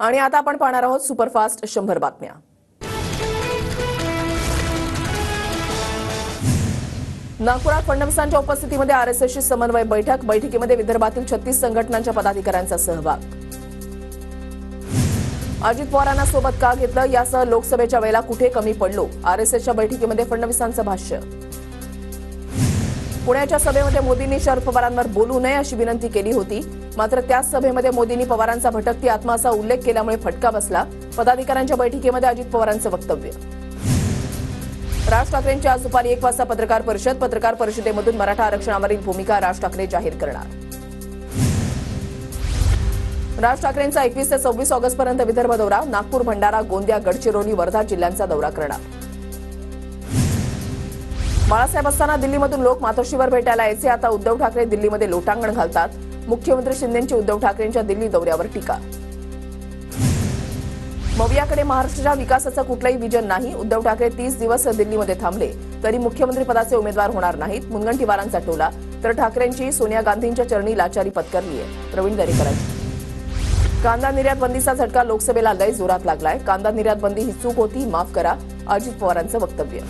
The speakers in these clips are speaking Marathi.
आणि आता आपण पाहणार आहोत सुपरफास्ट 100 बातम्या। नागपुरात फडणवीसांच्या उपस्थितीमध्ये आरएसएसची समन्वय बैठकीमध्ये विदर्भातील 36 संघटनांच्या पदाधिकाऱ्यांचा सहभाग। अजित पवारांना सोबत का घेतलं यासह लोकसभेच्या वेळेला कुठे कमी पडलो, आरएसएसच्या बैठकीमध्ये फडणवीसांचं भाष्य। पुण्याच्या सभेमध्ये मोदींनी शरद पवारांवर बोलू नये अशी विनंती केली होती, मात्र त्याच सभेमध्ये मोदींनी पवारांचा भटकती आत्मा असा उल्लेख केल्यामुळे फटका बसला। पदाधिकाऱ्यांच्या बैठकीमध्ये अजित पवारांचं वक्तव्य। राज ठाकरेंची आज दुपारी 1 वाजता पत्रकार परिषदेमधून मराठा आरक्षणावरील भूमिका राज ठाकरे जाहीर करणार। राज ठाकरेंचा 21 ते 26 ऑगस्टपर्यंत विदर्भ दौरा, नागपूर, भंडारा, गोंदिया, गडचिरोली, वर्धा जिल्ह्यांचा दौरा करणार। बाळासाहेब असताना दिल्लीमधून लोक मातोश्रीवर भेटायला यायचे, आता उद्धव ठाकरे दिल्लीमध्ये लोटांगण घालतात। मुख्यमंत्री शिंदेंची उद्धव ठाकरेंच्या दिल्ली दौऱ्यावर टीका। मवियाकडे महाराष्ट्राच्या विकासाचं कुठलंही विजन नाही, उद्धव ठाकरे 30 दिवस दिल्लीमध्ये थांबले तरी मुख्यमंत्री पदाचे उमेदवार होणार नाहीत, मुनगंटीवारांचा टोला। तर ठाकरेंची सोनिया गांधींच्या चरणी लाचारी पत्करली आहे, प्रवीण दरेकरांची। कांदा निर्यात बंदीचा झटका लोकसभेला लय जोरात लागलाय, कांदा निर्यात बंदी ही चूक होती, माफ करा, अजित पवारांचं वक्तव्य।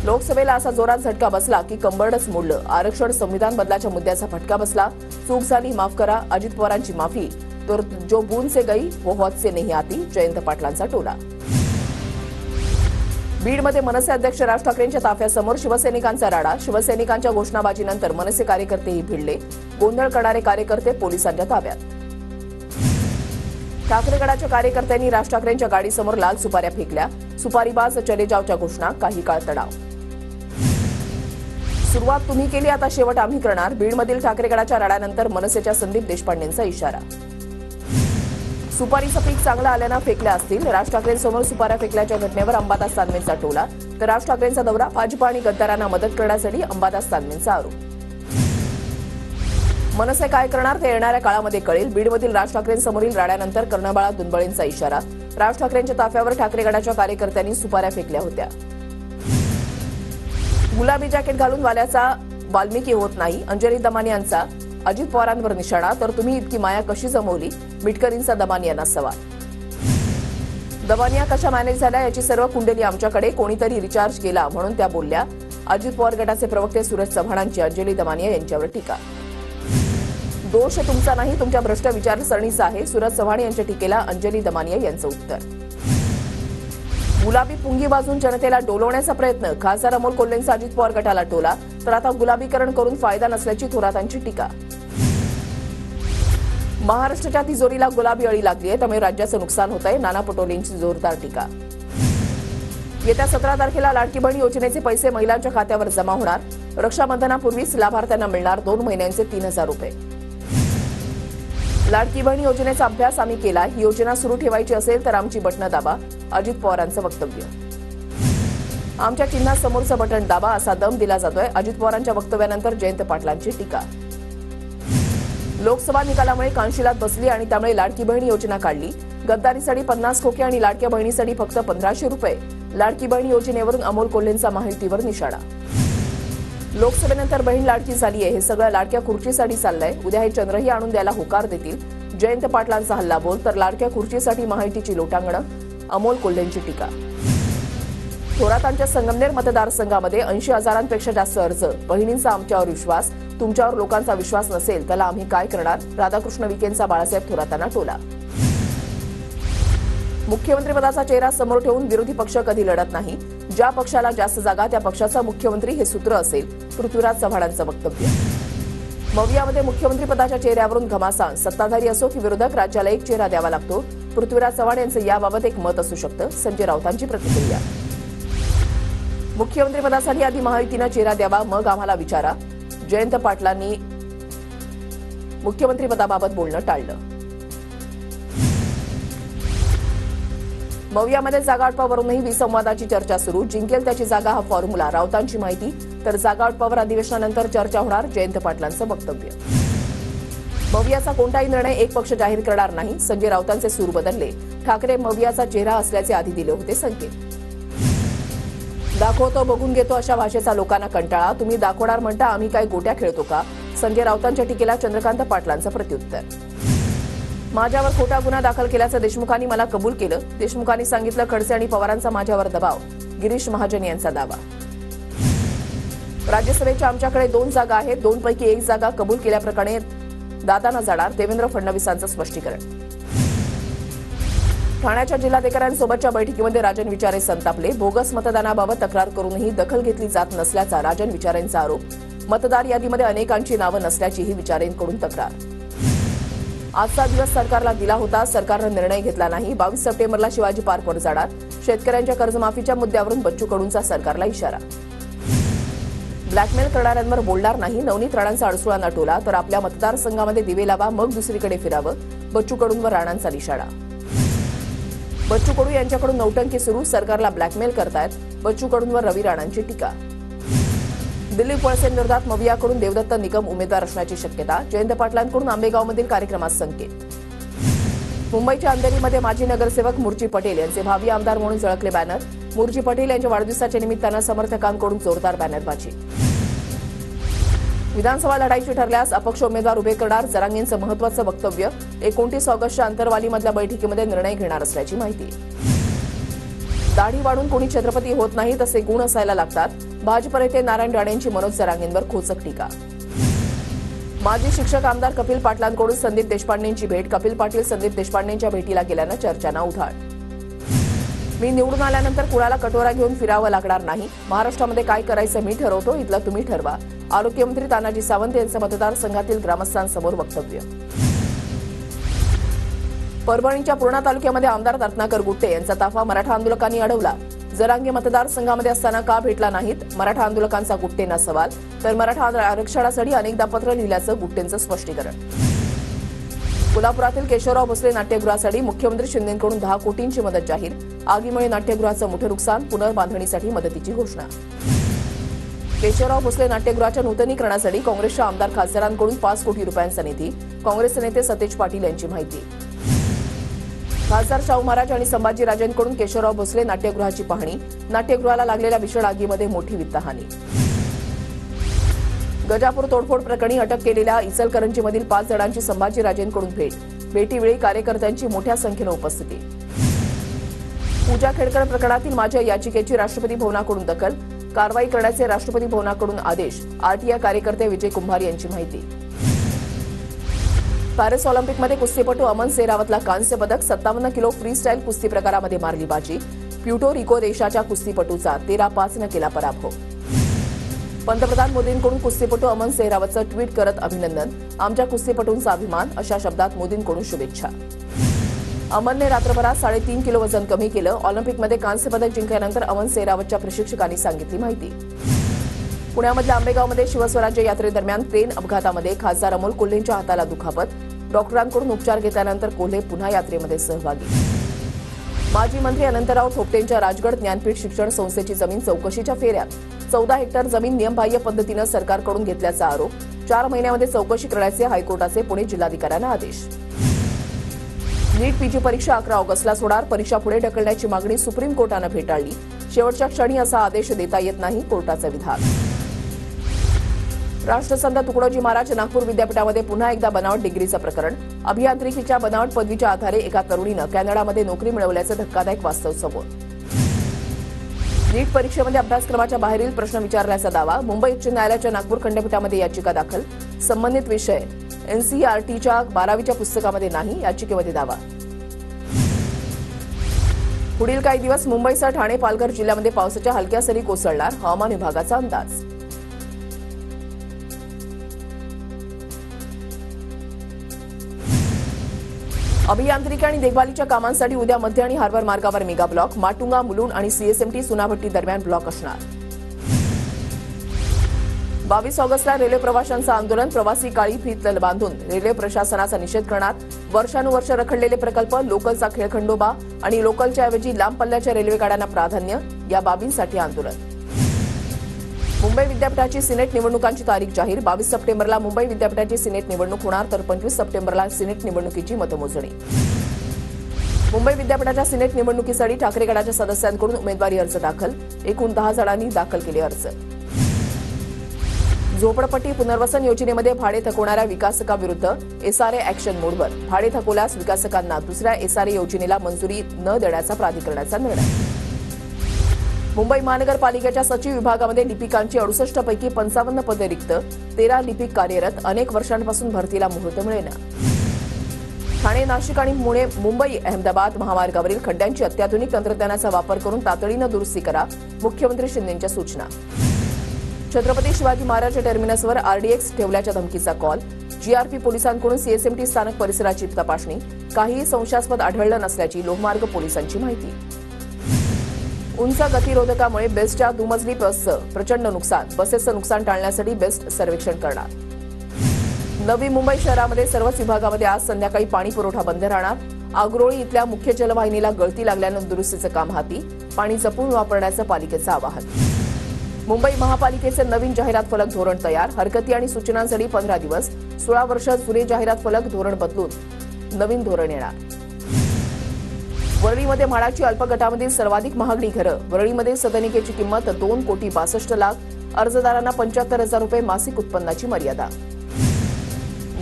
लोकसभेला असा जोरात झटका बसला की कंबरडच मोडलं, आरक्षण संविधान बदलाच्या मुद्द्याचा फटका बसला, चूक झाली, माफ करा, अजित पवारांची माफी, तर जो बून से गई वो हौद से नहीं आती, जयंत पाटलांचा टोला। बीडमध्ये मनसे अध्यक्ष राज ठाकरेंच्या ताफ्यासमोर शिवसैनिकांचा राडा, शिवसैनिकांच्या घोषणाबाजीनंतर मनसे कार्यकर्तेही भिडले, गोंधळ करणारे कार्यकर्ते पोलिसांच्या ताब्यात। ठाकरेगडाच्या कार्यकर्त्यांनी राज ठाकरेंच्या गाडीसमोर लाल सुपाऱ्या फेकल्या, सुपारीबाज चले जावच्या घोषणा, काही काळ तणाव। सुरुवात तुम्ही केली, आता शेवट आम्ही करणार, बीडमधील ठाकरेगडाच्या राड्यानंतर मनसेच्या संदीप देशपांडेंचा इशारा। सुपारीचं पीक चांगलं आल्यानं फेकल्या असतील, राज ठाकरेंसमोर सुपाऱ्या फेकल्याच्या घटनेवर अंबादास दानवेंचा टोला, तर राज ठाकरेंचा दौरा, भाजपा आणि गद्दारांना मदत करण्यासाठी अंबादास दानवेंचा आरोप। मनसे काय करणार ते येणाऱ्या काळामध्ये कळेल, बीडमधील राज ठाकरेंसमोरील राड्यानंतर कर्णबाळा दुनबळेंचा इशारा, राज ठाकरेंच्या ताफ्यावर ठाकरेगडाच्या कार्यकर्त्यांनी सुपाऱ्या फेकल्या होत्या। गुलाबी जॅकेट घालून वाल्याचा वाल्मिकी होत नाही, अंजली दमानी यांचा अजित पवारांवर निशाणा, तर तुम्ही इतकी माया कशी जमवली, मिटकरींचा दमानी यांना सवाल। दमानिया कशा मॅनेज झाल्या याची सर्व कुंडली आमच्याकडे, कोणीतरी रिचार्ज केला म्हणून त्या बोलल्या, अजित पवार गटाचे प्रवक्ते सूरज चव्हाणांची अंजली दमानिया यांच्यावर टीका। दोष तुमचा नाही, तुमच्या भ्रष्ट विचारसरणीचा आहे, सूरज चव्हाण यांच्या टीकेला अंजली दमानिया यांचं उत्तर। गुलाबी पुंगी वाजून जनतेला डोलवण्याचा प्रयत्न, खासदार अमोल कोल्हेंचा अजित पवार गटाला टोला, तर आता गुलाबीकरण करून फायदा नसल्याची थोरातांची टीका। महाराष्ट्राच्या तिजोरीला गुलाबी अळी लागली आहे, त्यामुळे राज्याचं नुकसान होत आहे, नाना पटोलेंची जोरदार टीका। येत्या 17 तारखेला लाडकी बहीण योजनेचे पैसे महिलांच्या खात्यावर जमा होणार, रक्षाबंधनापूर्वीच लाभार्थ्यांना मिळणार 2 महिन्यांचे 3000 रुपये। लाडकी बहीण योजनेचा अभ्यास आम्ही केला, ही योजना सुरू ठेवायची असेल तर आमची बटणं दाबा, अजित पवारांचं वक्तव्य। आमच्या चिन्हासमोरचं बटण दाबा असा दम दिला जातोय, अजित पवारांच्या वक्तव्यानंतर जयंत पाटलांची टीका। लोकसभा निकालामुळे कानशिलात बसली आणि त्यामुळे लाडकी बहीण योजना काढली, गद्दारीसाठी 50 खोके आणि लाडक्या बहिणीसाठी फक्त 1500 रुपये, लाडकी बहीण योजनेवरून अमोल कोल्हेंचा महायुतीवर निशाणा। लोकसभेनंतर बहीण लाडकी झाली आहे, हे सगळं लाडक्या खुर्चीसाठी चाललंय, उद्या हे चंद्रही आणून द्यायला होकार देतील, जयंत पाटलांचा हल्लाबोल, तर लाडक्या खुर्चीसाठी महायुतीची लोटांगणं, अमोल कोल्हेंची टीका। थोरातांच्या संगमनेर मतदारसंघामध्ये 80,000पेक्षा जास्त अर्ज, बहिणींचा आमच्यावर विश्वास, तुमच्यावर लोकांचा विश्वास नसेल त्याला आम्ही काय करणार, राधाकृष्ण विखेंचा बाळासाहेब थोरातांना टोला। मुख्यमंत्रीपदाचा चेहरा समोर ठेवून विरोधी पक्ष कधी लढत नाही, ज्या पक्षाला जास्त जागा त्या पक्षाचा मुख्यमंत्री हे सूत्र असेल, पृथ्वीराज चव्हाणांचं वक्तव्य। मवियामध्ये मुख्यमंत्रीपदाच्या चेहऱ्यावरून घमासान, सत्ताधारी असो की विरोधक, राज्याला एक चेहरा द्यावा लागतो, पृथ्वीराज चव्हाण यांचं याबाबत एक मत असू शकतं, संजय राऊतांची प्रतिक्रिया। मुख्यमंत्रीपदासाठी आधी महायुतीनं चेहरा द्यावा, मग आम्हाला विचारा, जयंत पाटलांनी मुख्यमंत्रीपदाबाबत बोलणं टाळलं। मवियामध्ये जागावाटपावरूनही विसंवादाची चर्चा सुरू, जिंकेल त्याची जागा हा फॉर्म्युला, राऊतांची माहिती, तर जागावाटपावर अधिवेशनानंतर चर्चा होणार, जयंत पाटलांचं वक्तव्य। मवियाचा कोणताही निर्णय एक पक्ष जाहीर करणार नाही, संजय राऊतांचे सूर बदलले, ठाकरे मवियाचा चेहरा असल्याचे आधी दिले होते संकेत। दाखवतो बघून घेतो अशा भाषेचा लोकांना कंटाळा, तुम्ही दाखवणार म्हणता आम्ही काय गोट्या खेळतो का, संजय राऊतांच्या टीकेला चंद्रकांत पाटलांचं प्रत्युत्तर। माझ्यावर खोटा गुन्हा दाखल केल्याचं देशमुखांनी मला कबूल केलं. देशमुखांनी सांगितलं खडसे आणि पवारांचा माझ्यावर दबाव. गिरीश महाजन यांचा दावा. राज्यसभेच्या आमच्याकडे 2 जागा आहेत. 2 पैकी 1 जागा कबूल केल्याप्रकरणी दादांना जाणार. देवेंद्र फडणवीसांचं स्पष्टीकरण. ठाण्याच्या जिल्हाधिकाऱ्यांसोबतच्या बैठकीमध्ये राजन विचारे संतापले. बोगस मतदानाबाबत तक्रार करूनही दखल घेतली जात नसल्याचा राजन विचारेंचा आरोप. मतदार यादीमध्ये अनेकांची नावं नसल्याचीही विचारेंकडून तक्रार. आजचा दिवस सरकारला दिला होता. सरकारनं निर्णय घेतला नाही. 22 सप्टेंबरला शिवाजी पार्कवर जाणार. शेतकऱ्यांच्या कर्जमाफीच्या मुद्द्यावरून बच्चू कडूंचा सरकारला इशारा. ब्लॅकमेल करणाऱ्यांवर बोलणार नाही. नवनीत राणांचा अडसुळा नटवला तर आपल्या मतदारसंघामध्ये दिवे लावा, मग दुसरीकडे फिरावं. बच्चू कडूंवर राणांचा इशारा. बच्चू कडू यांच्याकडून नौटंकी सुरू. सरकारला ब्लॅकमेल करतायत. बच्चू कडूंवर रवी राणांची टीका. दिलीप वळसेंविरोधात मवियाकडून देवदत्त निकम उमेदवार असण्याची शक्यता. जयंत पाटलांकडून आंबेगावमधील कार्यक्रमात संकेत. मुंबईच्या अंधेरीमध्ये माजी नगरसेवक मुर्जी पटेल यांचे भावी आमदार म्हणून झळकले बॅनर. मुर्जी पटेल यांच्या वाढदिवसाच्या निमित्तानं समर्थकांकडून जोरदार बॅनरबाजी. विधानसभा लढाईची ठरल्यास अपक्ष उमेदवार उभे करणार. जरांगेंचं महत्त्वाचं वक्तव्य. 29 ऑगस्टच्या अंतरवालीमधल्या बैठकीमध्ये निर्णय घेणार असल्याची माहिती. दाढी वाढून कोणी छत्रपती होत नाही, तसे गुण असायला लागतात. भाजप नेते नारायण राणेंची मनोज जरांगेंवर खोचक टीका. माजी शिक्षक आमदार कपिल पाटलांकडून संदीप देशपांडेंची भेट. कपिल पाटील संदीप देशपांडेंच्या भेटीला गेल्यानं चर्चांना उधाळ. मी निवडून आल्यानंतर कुणाला कटोरा घेऊन फिरावं लागणार नाही. महाराष्ट्रामध्ये काय करायचं मी ठरवतो, इथलं तुम्ही ठरवा. आरोग्यमंत्री तानाजी सावंत यांचं मतदारसंघातील ग्रामस्थांसमोर वक्तव्य. परभणीच्या पूर्णा तालुक्यामध्ये आमदार रत्नाकर गुट्टे यांचा ताफा मराठा आंदोलकांनी अडवला. जरांगे मतदारसंघामध्ये असताना का भेटला नाहीत, मराठा आंदोलकांचा गुट्टेंना सवाल. तर मराठा आरक्षणासाठी अनेकदा पत्र लिहिल्याचं गुट्टेंचं स्पष्टीकरण. कोल्हापुरातील केशवराव भोसले नाट्यगृहासाठी मुख्यमंत्री शिंदेंकडून 10 कोटींची मदत जाहीर. आगीमुळे नाट्यगृहाचं मोठं नुकसान. पुनर्बांधणीसाठी मदतीची घोषणा. केशवराव भोसले नाट्यगृहाच्या नूतनीकरणासाठी काँग्रेसच्या आमदार खासदारांकडून 5 कोटी रुपयांचा निधी. काँग्रेसचे नेते सतेज पाटील यांची माहिती. खासदार शाहू महाराज आणि संभाजीराजेंकडून केशवराव भोसले नाट्यगृहाची पाहणी. नाट्यगृहाला लागलेल्या भीषण आगीमध्ये मोठी वित्तहानी. गजापूर तोडफोड प्रकरणी अटक केलेल्या इचलकरंजीमधील 5 जणांची संभाजीराजेंकडून भेट. भेटीवेळी कार्यकर्त्यांची मोठ्या संख्येनं उपस्थिती. पूजा खेडकर प्रकरणातील माझ्या याचिकेची राष्ट्रपती भवनाकडून दखल. कारवाई करण्याचे राष्ट्रपती भवनाकडून आदेश. आरटीआय कार्यकर्ते विजय कुंभार यांची माहिती. पॅरिस ऑलिम्पिकमध्ये कुस्तीपटू अमन सेरावतला कांस्य पदक. 57 किलो फ्री स्टाईल कुस्ती प्रकारामध्ये मारली बाजी. प्युर्टो रिको देशाच्या कुस्तीपटूचा 13-5 केला पराभव. पंतप्रधान मोदींकडून कुस्तीपटू अमन सेहरावतचं ट्विट करत अभिनंदन. आमच्या कुस्तीपटूंचा अभिमान, अशा शब्दात मोदींकडून शुभेच्छा. अमनने रात्रभरात 3.5 किलो वजन कमी केलं. ऑलिम्पिकमध्ये कांस्य पदक जिंकल्यानंतर अमन सेहरावतच्या प्रशिक्षकांनी सांगितली माहिती. पुण्यामधल्या आंबेगावमध्ये शिवस्वराज्य यात्रेदरम्यान ट्रेन अपघातामध्ये खासदार अमोल कोल्हेंच्या हाताला दुखापत. डॉक्टरांकडून उपचार घेतल्यानंतर कोल्हे पुन्हा यात्रेमध्ये सहभागी. माजी मंत्री अनंतराव थोपटेंच्या राजगड ज्ञानपीठ शिक्षण संस्थेची जमीन चौकशीच्या फेऱ्यात. 14 हेक्टर जमीन नियमबाह्य पद्धतीनं सरकारकडून घेतल्याचा आरोप. 4 महिन्यामध्ये चौकशी करण्याचे हायकोर्टाचे पुणे जिल्हाधिकाऱ्यांना आदेश. नीट पीजी परीक्षा 11 ऑगस्टला होणार. परीक्षा पुढे ढकलण्याची मागणी सुप्रीम कोर्टानं फेटाळली. शेवटच्या क्षणी असा आदेश देता येत नाही, कोर्टाचा विधान. राष्ट्रसंत तुकडोजी महाराज नागपूर विद्यापीठामध्ये पुन्हा एकदा बनावट डिग्रीचं प्रकरण. अभियांत्रिकीच्या बनावट पदवीच्या आधारे एका तरुणीनं कॅनडामध्ये नोकरी मिळवल्याचं धक्कादायक वास्तव समोर. नीट परीक्षेमध्ये अभ्यासक्रमाच्या बाहेरील प्रश्न विचारल्याचा दावा. मुंबई उच्च न्यायालयाच्या नागपूर खंडपीठामध्ये याचिका दाखल. संबंधित विषय एनसीईआरटीच्या 12वीच्या पुस्तकामध्ये नाही, याचिकेमध्ये दावा. पुढील काही दिवस मुंबईसह ठाणे, पालघर जिल्ह्यामध्ये पावसाच्या हलक्या सरी कोसळणार. हवामान विभागाचा अंदाज. अभियांत्रिकी आणि देखभालीच्या कामांसाठी उद्या मध्य आणि हार्बर मार्गावर मेगा ब्लॉक. माटुंगा, मुलुंड आणि सीएसएमटी सुनाभट्टी दरम्यान ब्लॉक असणार. 22 ऑगस्टला रेल्वे प्रवाशांचं आंदोलन. प्रवासी काळी फीत बांधून रेल्वे प्रशासनाचा निषेध करणार. वर्षानुवर्ष रखडलेले प्रकल्प, लोकलचा खेळखंडोबा आणि लोकलच्या ऐवजी लांब पल्ल्याच्या रेल्वे गाड्यांना प्राधान्य, या बाबींसाठी आंदोलन. मुंबई विद्यापीठाची सिनेट निवडणुकांची तारीख जाहीर. 22 सप्टेंबरला मुंबई विद्यापीठाची सिनेट निवडणूक होणार, तर 25 सप्टेंबरला सिनेट निवडणुकीची मतमोजणी. मुंबई विद्यापीठाच्या सिनेट निवडणुकीसाठी ठाकरे गटाच्या सदस्यांकडून उमेदवारी अर्ज दाखल. एकूण 10 जणांनी दाखल केले अर्ज. झोपडपट्टी पुनर्वसन योजनेमध्ये भाडे थकवणाऱ्या विकासकाविरुद्ध एसआरए ॲक्शन मोडवर. भाडे थकवल्यास विकासकांना दुसऱ्या एसआरए योजनेला मंजुरी न देण्याचा प्राधिकरणाचा निर्णय. मुंबई महानगरपालिकेच्या सचिव विभागामध्ये लिपिकांची 68 पैकी 55 पदे रिक्त, 13 लिपिक कार्यरत. अनेक वर्षांपासून भरतीला मुहूर्त मिळेना. ठाणे, नाशिक आणि मुंबई अहमदाबाद महामार्गावरील खड्ड्यांची अत्याधुनिक तंत्रज्ञानाचा वापर करून तातडीनं दुरुस्ती करा. मुख्यमंत्री शिंदेंच्या सूचना. छत्रपती शिवाजी महाराज टर्मिनसवर आरडीएक्स ठेवल्याच्या धमकीचा कॉल. जीआरपी पोलिसांकडून सीएसएमटी स्थानक परिसराची तपासणी. काहीही संशयास्पद आढळलं नसल्याची लोहमार्ग पोलिसांची माहिती. उंच गतिरोधकामुळे बेस्टच्या दुमजली बसचं प्रचंड नुकसान. बसेसचं नुकसान टाळण्यासाठी बेस्ट सर्वेक्षण करणार. नवी मुंबई शहरामध्ये सर्वच विभागामध्ये आज संध्याकाळी पाणी पुरवठा बंद राहणार. आग्रोळी इथल्या मुख्य जलवाहिनीला गळती लागल्यानं दुरुस्तीचं काम हाती. पाणी जपून वापरण्याचं पालिकेचं आवाहन. मुंबई महापालिकेचे नवीन जाहिरात फलक धोरण तयार. हरकती आणि सूचनांसाठी 15 दिवस. 16 वर्ष जुने जाहिरात फलक धोरण बदलून नवीन धोरण येणार. वरळीमध्ये म्हाडाची अल्पगटामधील सर्वाधिक महागडी घरं. वरळीमध्ये सदनिकेची किंमत 2,62,00,000. अर्जदारांना 75,000 रुपये मासिक उत्पन्नाची मर्यादा.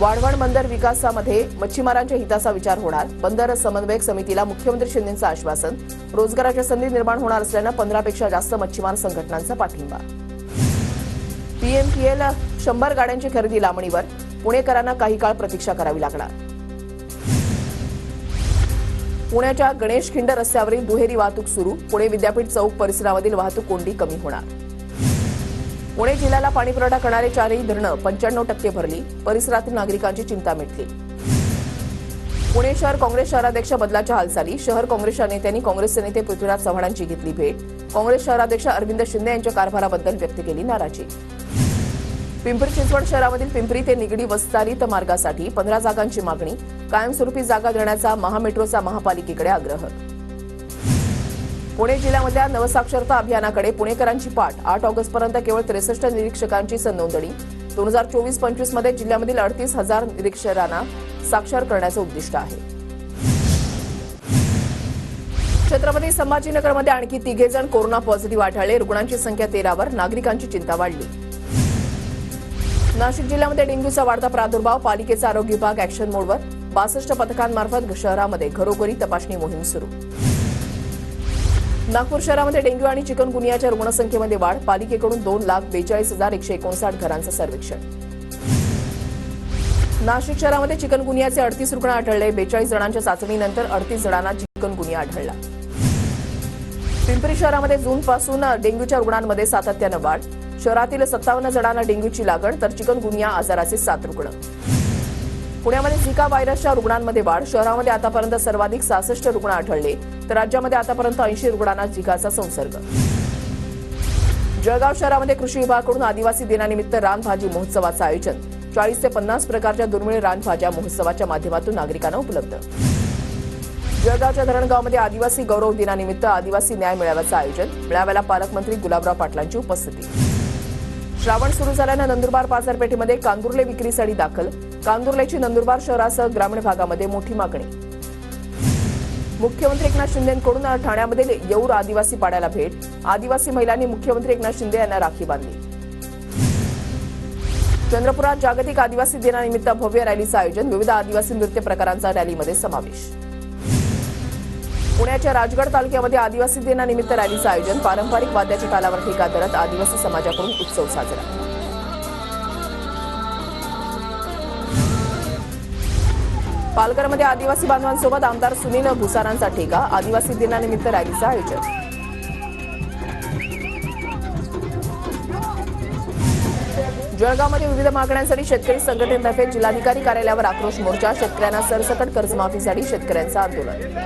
वाढवण बंदर विकासामध्ये मच्छीमारांच्या हिताचा विचार होणार. बंदर समन्वयक समितीला मुख्यमंत्री शिंदेंचं आश्वासन. रोजगाराच्या संधी निर्माण होणार असल्यानं 15 पेक्षा जास्त मच्छीमार संघटनांचा पाठिंबा. पीएमपीएल 100 गाड्यांची खरेदी लांबणीवर. पुणेकरांना काही काळ प्रतीक्षा करावी लागणार. पुण्याच्या गणेश खिंड रस्त्यावरील दुहेरी वाहतूक सुरू. पुणे विद्यापीठ चौक परिसरामधील वाहतूक कोंडी कमी होणार. पुणे जिल्ह्याला पाणीपुरवठा करणारे 4ही धरणं 95% भरली. परिसरातील नागरिकांची चिंता मिटली. पुणे शहर काँग्रेस शहराध्यक्ष बदलाच्या हालचाली. शहर काँग्रेसच्या नेत्यांनी काँग्रेसचे नेते पृथ्वीराज चव्हाणांची घेतली भेट. काँग्रेस शहराध्यक्ष अरविंद शिंदे यांच्या कारभाराबद्दल व्यक्त केली नाराजी. पिंपरी चिंचवड शहरामधील पिंपरी ते निगडी वस्तारित मार्गासाठी 15 जागांची मागणी. कायमस्वरूपी जागा देण्याचा महामेट्रोचा महापालिकेकडे आग्रह. पुणे जिल्ह्यामधल्या नवसाक्षरता अभियानाकडे पुणेकरांची पाठ. 8 ऑगस्टपर्यंत केवळ 63 निरीक्षकांची नोंदणी. 2024-25 मध्ये जिल्ह्यामधील 38,000 निरीक्षरांना साक्षर करण्याचं उद्दिष्ट आहे. छत्रपती संभाजीनगरमध्ये आणखी 3 जण कोरोना पॉझिटिव्ह आढळले. रुग्णांची संख्या 13वर. नागरिकांची चिंता वाढली. नाशिक जिल्ह्यामध्ये डेंग्यूचा वाढता प्रादुर्भाव. पालिकेचा आरोग्य विभाग ॲक्शन मोडवर. 62 पथकांमार्फत शहरामध्ये घरोघरी तपासणी मोहीम सुरू. नागपूर शहरामध्ये डेंग्यू आणि चिकनगुनियाच्या रुग्णसंख्येमध्ये वाढ. पालिकेकडून 2,42,159 घरांचं सर्वेक्षण. नाशिक शहरामध्ये चिकनगुनियाचे 38 रुग्ण आढळले. 42 जणांच्या चाचणीनंतर 38 जणांना चिकनगुनिया आढळला. पिंपरी शहरामध्ये जूनपासून डेंग्यूच्या रुग्णांमध्ये सातत्यानं वाढ. शहरातील 57 जणांना डेंग्यूची लागण तर चिकनगुनिया आजाराचे 7 रुग्ण. पुण्यामध्ये झिका व्हायरसच्या रुग्णांमध्ये वाढ. शहरामध्ये आतापर्यंत सर्वाधिक 66 रुग्ण आढळले तर राज्यामध्ये आतापर्यंत 80 रुग्णांना झिकाचा संसर्ग. जळगाव शहरामध्ये कृषी विभागाकडून आदिवासी दिनानिमित्त रानभाजी महोत्सवाचं आयोजन. 40 ते 50 प्रकारच्या दुर्मिळ रानभाज्या महोत्सवाच्या माध्यमातून नागरिकांना उपलब्ध. जळगावच्या धरणगावमध्ये आदिवासी गौरव दिनानिमित्त आदिवासी न्याय मेळाव्याचं आयोजन. मेळाव्याला पालकमंत्री गुलाबराव पाटलांची उपस्थिती. श्रावण सुरू झाल्यानं नंदुरबार बाजारपेठेमध्ये कांदुर्ले विक्रीसाठी दाखल. कांदुर्लेची नंदुरबार शहरासह ग्रामीण भागामध्ये मोठी मागणी. मुख्यमंत्री एकनाथ शिंदेंकडून ठाण्यामधील येऊर आदिवासी पाड्याला भेट. आदिवासी महिलांनी मुख्यमंत्री एकनाथ शिंदे यांना राखी बांधली. चंद्रपुरात जागतिक आदिवासी दिनानिमित्त भव्य रॅलीचं आयोजन. विविध आदिवासी नृत्य प्रकारांचा रॅलीमध्ये समावेश. पुण्याच्या राजगड तालुक्यामध्ये आदिवासी दिनानिमित्त रॅलीचं आयोजन. पारंपरिक वाद्याच्या तालावर ठेका धरत आदिवासी समाजाकडून उत्सव साजरा. पालघरमध्ये आदिवासी बांधवांसोबत आमदार सुनील भुसारांचा ठेका. आदिवासी दिनानिमित्त रॅलीचं आयोजन. जळगावमध्ये विविध मागण्यांसाठी शेतकरी संघटनेतर्फे जिल्हाधिकारी कार्यालयावर आक्रोश मोर्चा. शेतकऱ्यांना सरसकट कर्जमाफीसाठी शेतकऱ्यांचं आंदोलन.